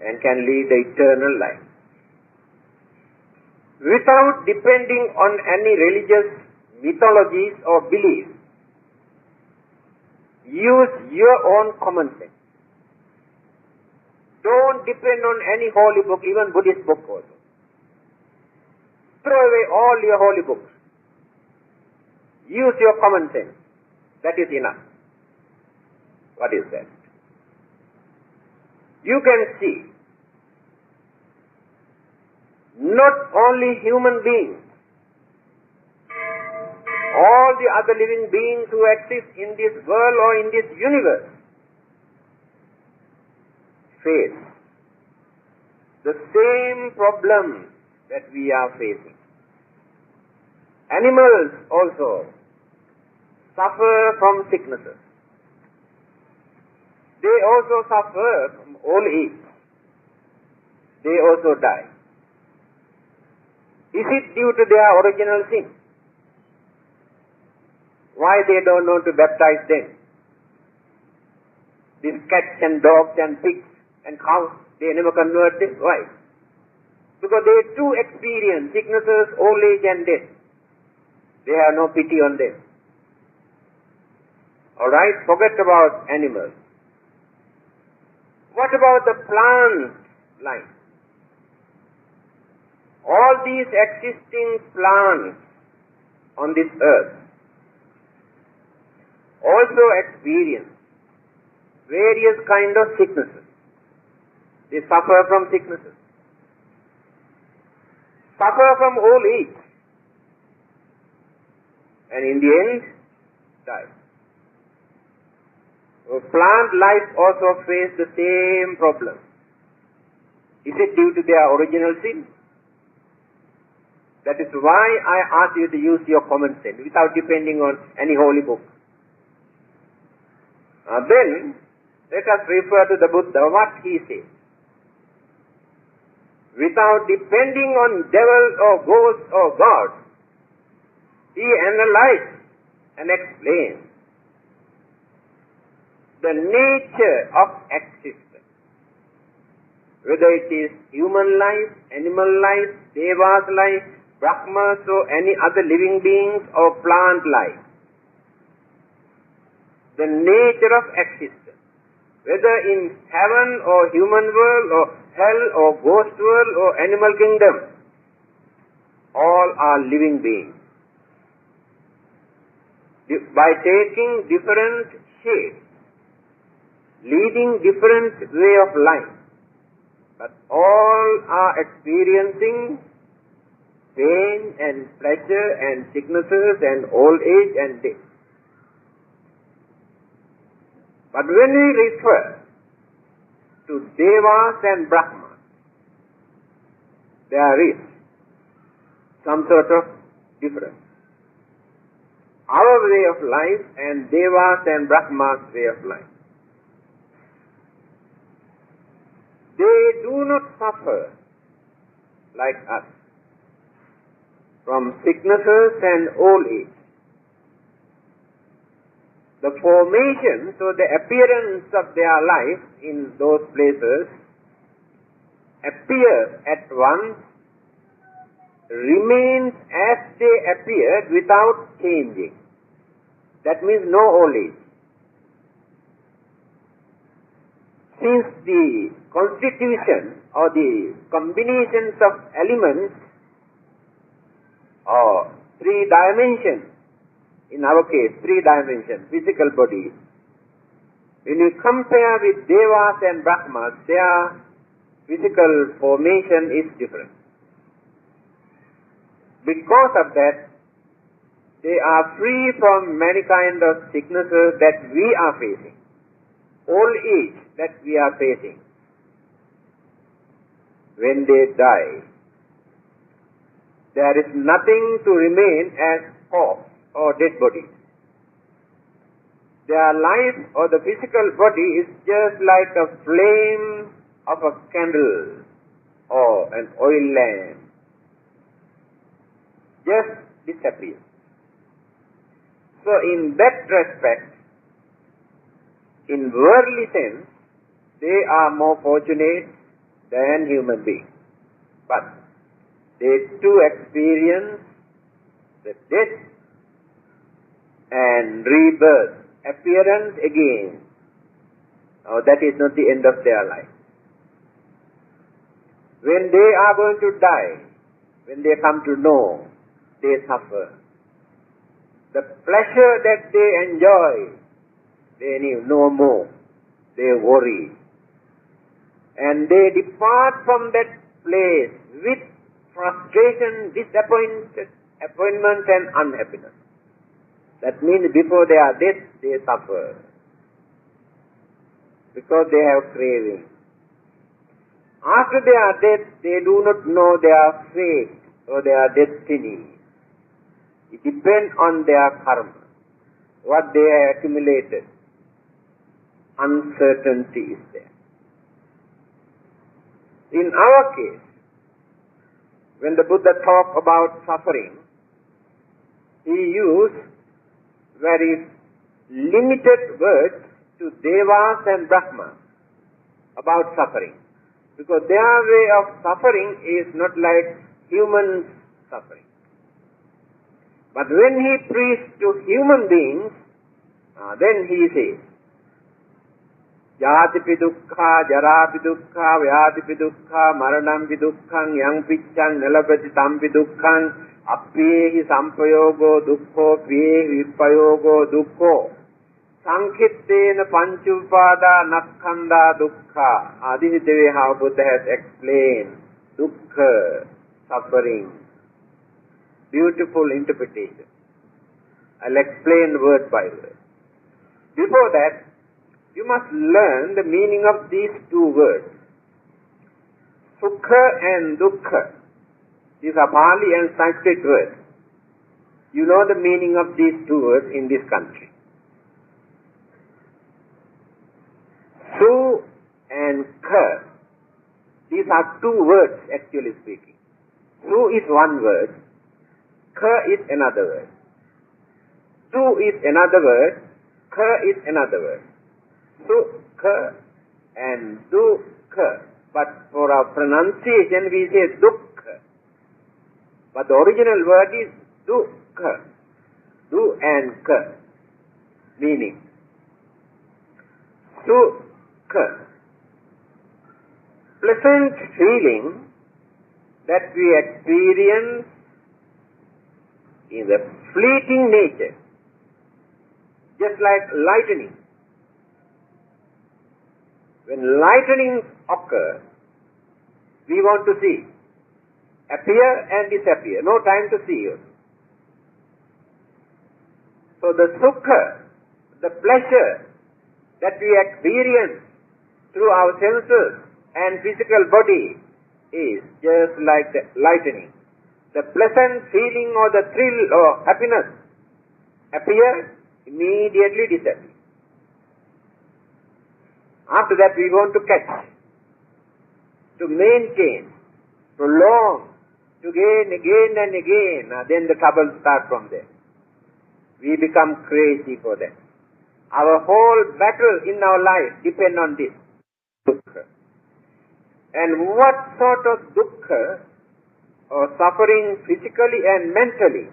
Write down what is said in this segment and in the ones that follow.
and can lead the eternal life. Without depending on any religious mythologies or beliefs, use your own common sense. Don't depend on any holy book, even Buddhist book also. Throw away all your holy books. Use your common sense. That is enough. What is that? You can see not only human beings, all the other living beings who exist in this world or in this universe face the same problem that we are facing. Animals also suffer from sicknesses. They also suffer from old age. They also die. Is it due to their original sin? Why they don't know to baptize them? These cats and dogs and pigs and cows, they never convert them. Why? Because they too experience sicknesses, old age and death. They have no pity on them. Alright, forget about animals. What about the plant life? All these existing plants on this earth also experience various kind of sicknesses. They suffer from sicknesses, suffer from old age, and in the end, die. So plant life also face the same problem. Is it due to their original sin? That is why I ask you to use your common sense without depending on any holy book. Then, let us refer to the Buddha, what he says. Without depending on devils or ghosts or gods, he analyzed and explained the nature of existence. Whether it is human life, animal life, devas life, Brahmas or any other living beings or plant life. The nature of existence. Whether in heaven or human world or hell or ghost world or animal kingdom, all are living beings. By taking different shapes, leading different way of life, but all are experiencing pain and pleasure and sicknesses and old age and death. But when we refer to Devas and Brahmas, there is some sort of difference. Our way of life and Devas and Brahmas' way of life. They do not suffer like us from sicknesses and old age. The formation, so the appearance of their life in those places appears at once, remains as they appeared without changing. That means no old age. Since the constitution or the combinations of elements or three dimensions, in our case, three dimensions, physical body, when you compare with Devas and Brahmas, their physical formation is different. Because of that, they are free from many kind of sicknesses that we are facing, old age that we are facing. When they die, there is nothing to remain as corpse or dead body. Their life or the physical body is just like a flame of a candle or an oil lamp. Just disappears. So in that respect, in worldly sense, they are more fortunate than human beings. But they too experience the death and rebirth, appearance again. Now that is not the end of their life. When they are going to die, when they come to know, they suffer. The pleasure that they enjoy, they need no more. They worry. And they depart from that place with frustration, disappointment and unhappiness. That means before their death, they suffer. Because they have craving. After their death, they do not know their fate or their destiny. It depends on their karma, what they have accumulated. Uncertainty is there. In our case, when the Buddha talked about suffering, he used very limited words to Devas and Brahmas about suffering. Because their way of suffering is not like human suffering. But when he preached to human beings, then he says, Jatipi dukkha, jarapi dukkha, vyadipi dukkha, maranampi dukkhang, yang piccang, nalapati tampi dukkhang, appiyehi sampayogo dukkho, piyehi vipayogo dukkho, sankittena panchupada nakkanda dukkha. This is the way how Buddha has explained dukkha, suffering. Beautiful interpretation. I'll explain word by word. Before that, you must learn the meaning of these two words. Sukha and dukkha. These are Pali and Sanskrit words. You know the meaning of these two words in this country. Su and kha. These are two words, actually speaking. Su is one word. Kha is another word. Su is another word. Kha is another word. Sukha and dukkha. But for our pronunciation we say dukkha. But the original word is dukkha. Du and kha. Meaning. Sukha. Pleasant feeling that we experience in the fleeting nature. Just like lightning. When lightning occurs, we want to see. Appear and disappear. No time to see it. So the sukha, the pleasure that we experience through our senses and physical body is just like the lightning. The pleasant feeling or the thrill or happiness appear, immediately disappear. After that we want to catch, to maintain, prolong, to gain again and again. Then the trouble starts from there. We become crazy for that. Our whole battle in our life depends on this. Dukkha. And what sort of dukkha or suffering physically and mentally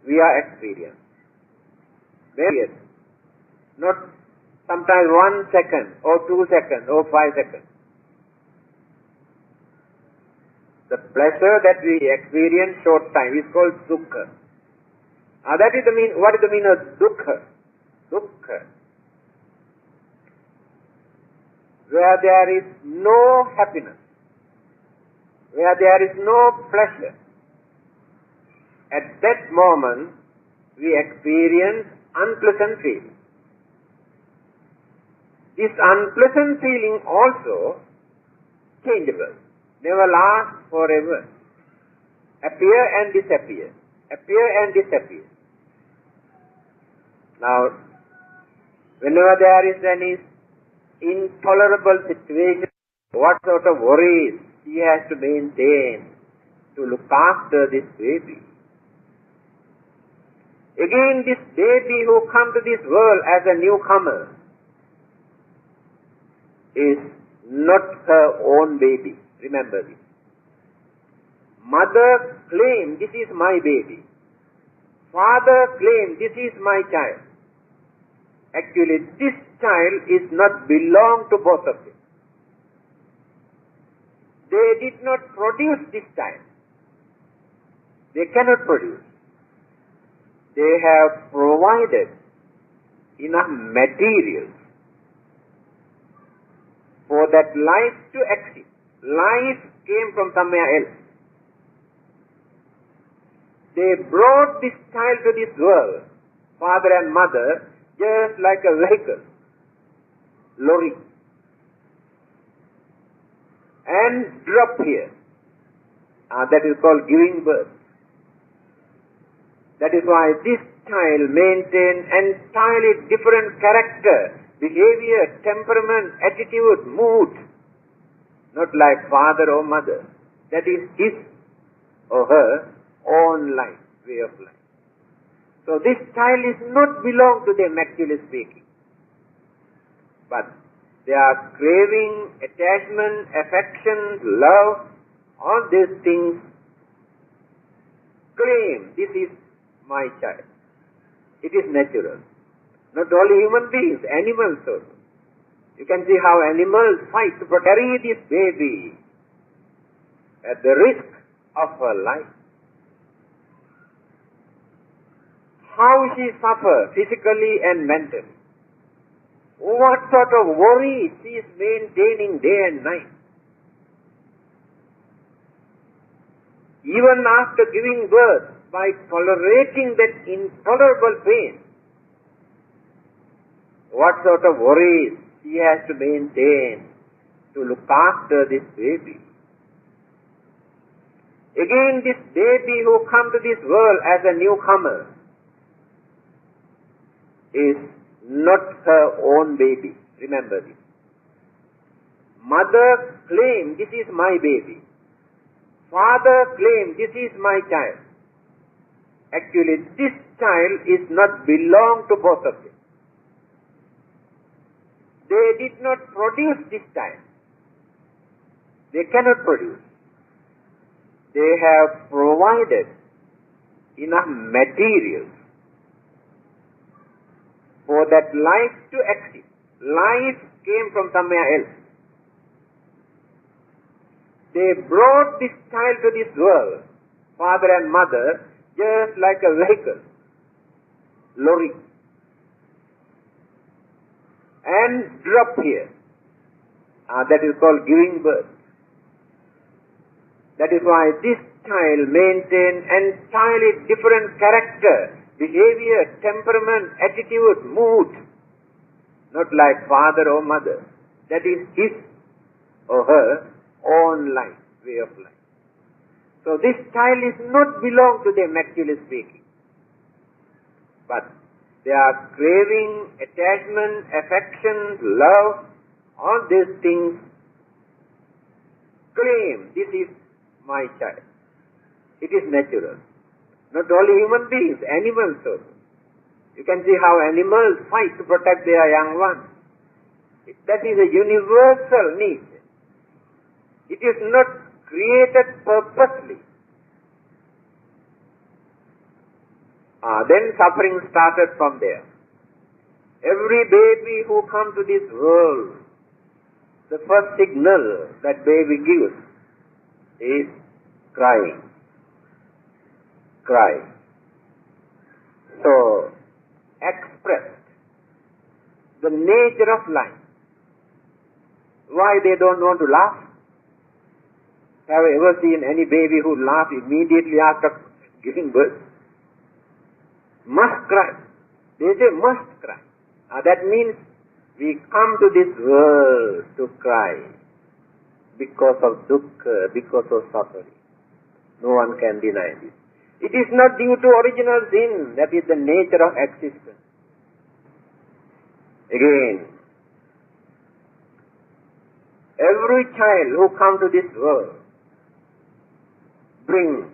we are experiencing. Various. Not sometimes 1 second or 2 seconds or 5 seconds. The pleasure that we experience short time is called sukha. That is the mean. What is the meaning of dukkha? Dukkha. Where there is no happiness, where there is no pleasure, at that moment we experience unpleasant feeling. This unpleasant feeling also changeable, never lasts forever. Appear and disappear, appear and disappear. Now, whenever there is any intolerable situation, what sort of worries he has to maintain to look after this baby. Again, this baby who come to this world as a newcomer is not her own baby. Remember this. Mother claimed, this is my baby. Father claimed, this is my child. Actually, this child is not belong to both of them. They did not produce this child. They cannot produce. They have provided enough materials for that life to exist. Life came from somewhere else. They brought this child to this world, father and mother, just like a vehicle, lorry, and drop here. That is called giving birth. That is why this child maintains entirely different character, behavior, temperament, attitude, mood, not like father or mother. That is his or her own life, way of life. So this child is not belong to them, actually speaking. But they are craving, attachment, affection, love, all these things claim, this is my child. It is natural. Not only human beings, animals also. You can see how animals fight to carry this baby at the risk of her life. How she suffers physically and mentally. What sort of worry she is maintaining day and night. Even after giving birth, by tolerating that intolerable pain, what sort of worries she has to maintain to look after this baby. Again, this baby who come to this world as a newcomer is not her own baby. Remember this. Mother claimed, this is my baby. Father claimed, this is my child. Actually, this child is not belong to both of them. They did not produce this child. They cannot produce. They have provided enough materials for that life to exist. Life came from somewhere else. They brought this child to this world, father and mother, just like a vehicle, lorry, and drop here. That is called giving birth. That is why this child maintains entirely different character, behavior, temperament, attitude, mood, not like father or mother. That is his or her own life, way of life. So this child is not belong to them, actually speaking. But they are craving, attachment, affection, love, all these things claim, this is my child. It is natural. Not only human beings, animals also. You can see how animals fight to protect their young ones. That is a universal need. It is not created purposely. Then suffering started from there. Every baby who comes to this world, the first signal that baby gives is crying. Cry. So, expressed the nature of life. Why they don't want to laugh? Have you ever seen any baby who laughs immediately after giving birth? Must cry. They say must cry. That means we come to this world to cry because of dukkha, because of suffering. No one can deny this. It is not due to original sin, that is the nature of existence. Again, every child who comes to this world brings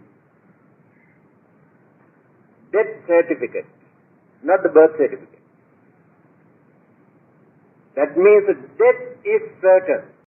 death certificate, not the birth certificate. That means death is certain.